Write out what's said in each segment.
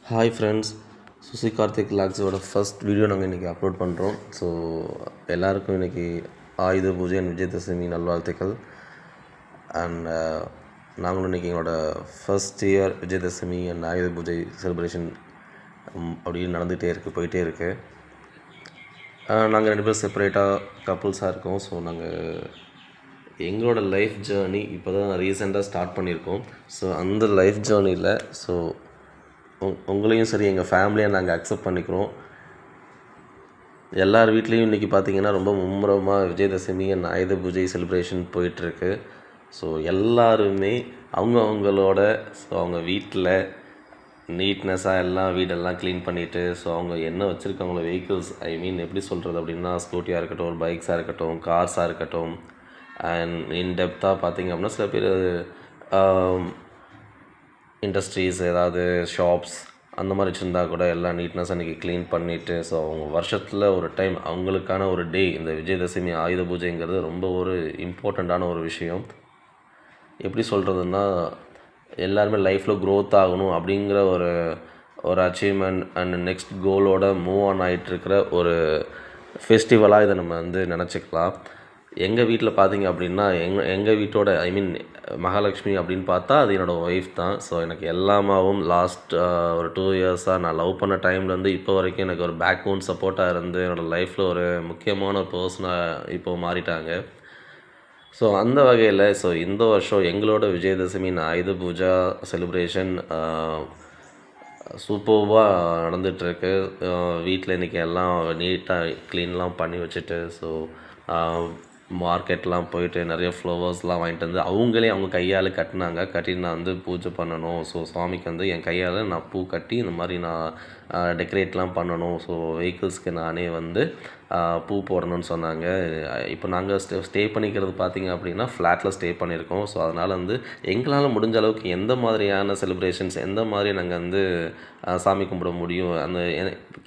Hi friends, Suchi Karthik லாக்ஸோட first video நாங்கள் இன்றைக்கி அப்லோட் பண்ணுறோம். ஸோ எல்லாருக்கும் இன்றைக்கி ஆயுத பூஜை அண்ட் விஜயதசமி நல்வாழ்த்துக்கள். அண்ட் நாங்களும் இன்றைக்கி எங்களோட ஃபஸ்ட் இயர் விஜயதசமி அண்ட் ஆயுத பூஜை செலிப்ரேஷன் அப்படின்னு போயிட்டே இருக்குது. நாங்கள் 2 பேரும் செப்பரேட்டாக கப்புள்ஸாக இருக்கோம். ஸோ நாங்கள் எங்களோட லைஃப் ஜேர்னி இப்போ தான் ரீசெண்டாக ஸ்டார்ட் பண்ணியிருக்கோம். ஸோ அந்த லைஃப் ஜேர்னியில் உங்களையும் சரி எங்கள் ஃபேமிலியை நாங்கள் அக்செப்ட் பண்ணிக்கிறோம். எல்லார் வீட்லேயும் இன்றைக்கி பார்த்திங்கன்னா ரொம்ப மும்முரமாக விஜயதசமி அண்ட் ஆயுத பூஜை செலிப்ரேஷன் போயிட்டுருக்கு. ஸோ எல்லாருமே அவங்களோட அவங்க வீட்டில் நீட்னஸாக எல்லாம் வீடெல்லாம் க்ளீன் பண்ணிவிட்டு, ஸோ அவங்க என்ன வச்சுருக்காங்களோ வெஹிக்கிள்ஸ், எப்படி சொல்கிறது அப்படின்னா, ஸ்கூட்டியாக இருக்கட்டும், பைக்ஸாக இருக்கட்டும், கார்ஸாக இருக்கட்டும், அண்ட் இன்டெப்த்தாக பார்த்திங்க அப்படின்னா சில பேர் இண்டஸ்ட்ரீஸ் ஏதாவது ஷாப்ஸ் அந்த மாதிரி வச்சுருந்தா கூட எல்லாம் நீட்னஸ் அன்றைக்கி க்ளீன் பண்ணிவிட்டு, ஸோ அவங்க வருஷத்தில் ஒரு டைம் அவங்களுக்கான ஒரு டே, இந்த விஜயதசமி ஆயுத பூஜைங்கிறது ரொம்ப ஒரு இம்பார்ட்டண்ட்டான ஒரு விஷயம். எப்படி சொல்கிறதுன்னா, எல்லாருமே லைஃப்பில் க்ரோத் ஆகணும் அப்படிங்கிற ஒரு அச்சீவ்மெண்ட் அண்ட் நெக்ஸ்ட் கோலோட மூவ் ஆன் ஆகிட்டுருக்கிற ஒரு ஃபெஸ்டிவலாக இதை நம்ம நினச்சிக்கலாம். எங்கள் வீட்டில் பார்த்திங்க அப்படின்னா, எங்கள் வீட்டோட மகாலட்சுமி அப்படின்னு பார்த்தா அது என்னோடய ஒய்ஃப் தான். ஸோ எனக்கு எல்லாமாவும் லாஸ்ட் ஒரு 2 இயர்ஸாக நான் லவ் பண்ண டைம்லேருந்து இப்போ வரைக்கும் எனக்கு ஒரு பேக் போன் சப்போர்ட்டாக இருந்து என்னோடய லைஃப்பில் ஒரு முக்கியமான ஒரு பர்சனாக இப்போது மாறிட்டாங்க. ஸோ அந்த வகையில் இந்த வருஷம் எங்களோட விஜயதசமி ஆயுத பூஜா செலிப்ரேஷன் சூப்பர்வாக நடந்துகிட்ருக்கு. வீட்டில் இன்றைக்கி எல்லாம் நீட்டாக க்ளீன்லாம் பண்ணி வச்சுட்டு, ஸோ மார்க்கெட்லாம் போயிட்டு நிறைய ஃப்ளவர்ஸ்லாம் வாங்கிட்டு வந்து அவங்களே அவங்க கையால் கட்டி நான் பூஜை பண்ணணும். ஸோ சாமிக்கு என் கையால் நான் பூ கட்டி இந்த மாதிரி நான் டெக்கரேட்லாம் பண்ணணும். ஸோ வெஹிக்கிள்ஸ்க்கு நானே பூ போடணும்னு சொன்னாங்க. இப்போ நாங்கள் ஸ்டே பண்ணிக்கிறது பார்த்திங்க அப்படின்னா ஃப்ளாட்டில் ஸ்டே பண்ணியிருக்கோம். ஸோ அதனால் எங்களால் முடிஞ்ச அளவுக்கு எந்த மாதிரியான செலிப்ரேஷன்ஸ், எந்த மாதிரி நாங்கள் சாமி கும்பிட முடியும், அந்த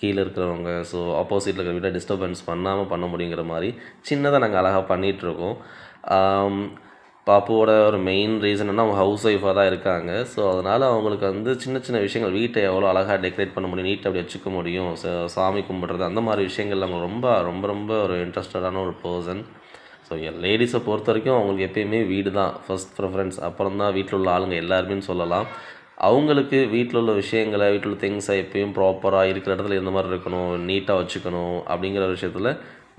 கீழே இருக்கிறவங்க, ஸோ ஆப்போசிட்டில் இருக்கிற வீட்டை டிஸ்டர்பன்ஸ் பண்ணாமல் பண்ண முடியுங்கிற மாதிரி சின்னதாக நாங்கள் அழகாக பண்ணிகிட்ருக்கோம். பாப்புவோட ஒரு மெயின் ரீசன் அவங்க ஹவுஸ் ஒய்ஃபாக தான் இருக்காங்க. ஸோ அதனால் அவங்களுக்கு சின்ன சின்ன விஷயங்கள், வீட்டை எவ்வளோ அழகாக டெக்கரேட் பண்ண முடியும், நீட்டாக அப்படி வச்சுக்க முடியும், சாமி கும்பிட்றது, அந்த மாதிரி விஷயங்கள் அவங்க ரொம்ப ரொம்ப ரொம்ப ஒரு இன்ட்ரெஸ்டடான ஒரு பர்சன். ஸோ லேடிஸை பொறுத்த வரைக்கும் அவங்களுக்கு எப்பயுமே வீடு தான் ஃபஸ்ட் ப்ரிஃபரன்ஸ். அப்புறம் தான் வீட்டில் உள்ள ஆளுங்க எல்லாருமே சொல்லலாம். அவங்களுக்கு வீட்டில் உள்ள விஷயங்களை, வீட்டில் உள்ள திங்ஸை எப்பயும் ப்ராப்பராக இருக்கிற இடத்துல எந்த மாதிரி இருக்கணும், நீட்டாக வச்சுக்கணும் அப்படிங்கிற விஷயத்தில்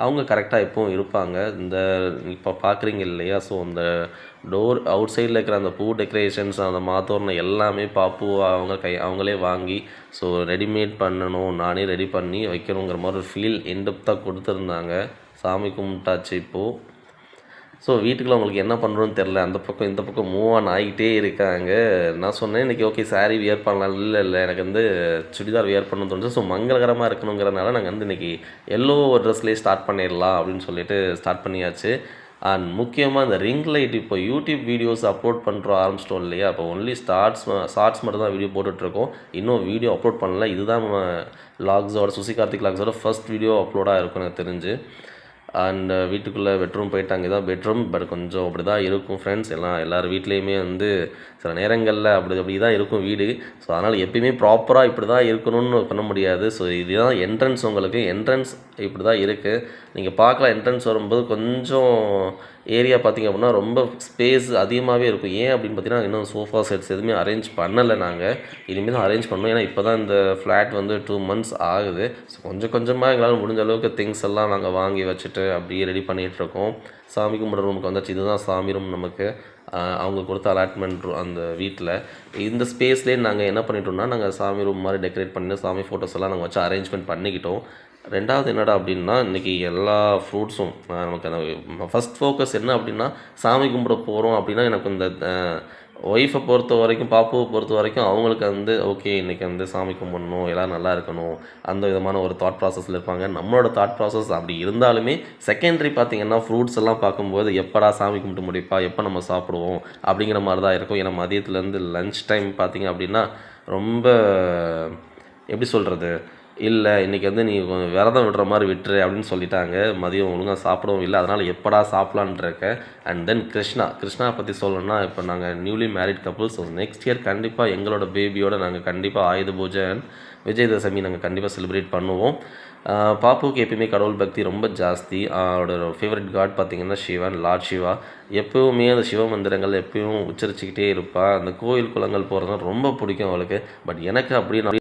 அவங்க கரெக்டாக எப்பவும் இருப்பாங்க. இப்போ பார்க்குறீங்க இல்லையா, ஸோ அந்த டோர் அவுட் சைடில் இருக்கிற அந்த பூ டெக்கரேஷன்ஸ், அந்த மாத்தோரணம் எல்லாமே பாப்பு அவங்களே வாங்கி, ஸோ ரெடிமேட் பண்ணணும், நானே ரெடி பண்ணி வைக்கணுங்கிற மாதிரி ஒரு ஃபீல் இன்டெப்த்தாக கொடுத்துருந்தாங்க. சாமி கும்பிட்டாச்சு இப்போது. ஸோ வீட்டுக்குள்ள அவங்களுக்கு என்ன பண்ணுறோன்னு தெரில. அந்த பக்கம் இந்த பக்கம் மூவ் ஆன் ஆகிட்டே இருக்காங்க. நான் சொன்னேன், இன்றைக்கி ஓகே சாரீ வியர் பண்ணலாம். இல்லை எனக்கு சுடிதார் வியர் பண்ணணும்னு தோணுச்சு. ஸோ மங்களகரமாக இருக்கணுங்கிறனால நாங்கள் இன்றைக்கி எல்லோ ஸ்டார்ட் பண்ணிடலாம் அப்படின்னு சொல்லிட்டு ஸ்டார்ட் பண்ணியாச்சு. அண்ட் முக்கியமாக இந்த ரிங் லைட், இப்போ யூடியூப் வீடியோஸ் அப்லோட் பண்ணுறோம் ஆரம்பிச்சிட்டோம் இல்லையா, அப்போ ஒன்லி ஷார்ட்ஸ் மட்டும் தான் வீடியோ போட்டுட்ருக்கோம். இன்னும் வீடியோ அப்லோட் பண்ணல. இதுதான் லாக்ஸோட சுசி கார்த்திக் லாக்ஸோட ஃபஸ்ட் வீடியோ அப்லோடாக இருக்கும் எனக்கு தெரிஞ்சு. அண்ட் வீட்டுக்குள்ளே பெட்ரூம் போயிட்டாங்க. இதான் பெட்ரூம். பட் கொஞ்சம் அப்படி தான் இருக்கும் ஃப்ரெண்ட்ஸ். எல்லார் வீட்லேயுமே சில நேரங்களில் அப்படி தான் இருக்கும் வீடு. ஸோ அதனால் எப்பயுமே ப்ராப்பராக இப்படி தான் இருக்கணும்னு பண்ண முடியாது. ஸோ இதுதான் என்ட்ரன்ஸ். உங்களுக்கு என்ட்ரன்ஸ் இப்படி தான் இருக்குது. நீங்கள் பார்க்கலாம், என்ட்ரன்ஸ் வரும்போது கொஞ்சம் ஏரியா பார்த்திங்க அப்படின்னா ரொம்ப ஸ்பேஸ் அதிகமாகவே இருக்கும். ஏன் அப்படின்னு பார்த்தீங்கன்னா, இன்னும் சோஃபா செட்ஸ் எதுவுமே அரேஞ்ச் பண்ணலை. நாங்கள் இனிமேல் தான் அரேஞ்ச் பண்ணோம். ஏன்னா இப்போ தான் இந்த ஃப்ளாட் 2 months ஆகுது. ஸோ கொஞ்சம் கொஞ்சமாக எங்களால் முடிஞ்ச அளவுக்கு திங்ஸ் எல்லாம் நாங்கள் வாங்கி வச்சுட்டு அப்படியே ரெடி பண்ணிகிட்ருக்கோம். சாமி கும்பிட்ற ரூமுக்கு வந்தாச்சு. இதுதான் சாமி ரூம். நமக்கு அவங்க கொடுத்த அலாட்மெண்ட் அந்த வீட்டில் இந்த ஸ்பேஸ்லேயே நாங்கள் என்ன பண்ணிட்டோம்னா, நாங்கள் சாமி ரூம் மாதிரி டெக்கரேட் பண்ணி சாமி ஃபோட்டோஸ் எல்லாம் நாங்கள் வச்சு அரேஞ்ச்மெண்ட் பண்ணிக்கிட்டோம். ரெண்டாவது என்னடா அப்படின்னா, இன்றைக்கி எல்லா ஃப்ரூட்ஸும் நமக்கு அந்த ஃபஸ்ட் ஃபோக்கஸ் என்ன அப்படின்னா, சாமி கும்பிட போகிறோம் அப்படின்னா, எனக்கு இந்த ஒய்ஃபை பொறுத்த வரைக்கும், பாப்புவை பொறுத்த வரைக்கும் அவங்களுக்கு ஓகே இன்றைக்கி சாமி கும்பிடணும், எல்லோரும் நல்லா இருக்கணும், அந்த விதமான ஒரு தாட் ப்ராசஸில் இருப்பாங்க. நம்மளோட தாட் ப்ராசஸ் அப்படி இருந்தாலுமே செகண்டரி பார்த்திங்கன்னா, ஃப்ரூட்ஸ் எல்லாம் பார்க்கும்போது எப்படா சாமி கும்பிட்டு முடிப்பா, எப்போ நம்ம சாப்பிடுவோம் அப்படிங்கிற மாதிரி தான் இருக்கும். ஏன்னா மதியத்துலேருந்து லன்ச் டைம் பார்த்திங்க அப்படின்னா ரொம்ப எப்படி சொல்கிறது, இல்ல இன்னைக்கு வந்து நீ கொஞ்சம் விரதம் விடுற மாரி விட்டுரு அப்படின்னு சொல்லிட்டாங்க. மதியம் ஒழுங்கா சாப்பிடவும் இல்ல. அதனால எப்படா சாப்பிடலான்ட்டு இருக்கேன். அண்ட் தென் கிருஷ்ணா பத்தி சொல்லணும்னா, இப்ப நாங்க newly married couple. So next year கண்டிப்பா எங்களோட பேபியோட நாங்க கண்டிப்பா ஆயுத பூஜை அண்ட் விஜயதசமி நாங்க கண்டிப்பா செலிப்ரேட் பண்ணுவோம். பாப்புவுக்கு எப்பயுமே கடவுள் பக்தி ரொம்ப ஜாஸ்தி. அவரோட ஃபேவரைட் காட் பார்த்தீங்கன்னா சிவன், லார்ட் சிவா. எப்பவுமே அந்த சிவ மந்திரங்கள் எப்பயும் உச்சரிச்சுக்கிட்டே இருப்பா. அந்த கோயில், குளங்கள் போறதுனா ரொம்ப பிடிக்கும் அவளுக்கு. பட் எனக்கு அப்படி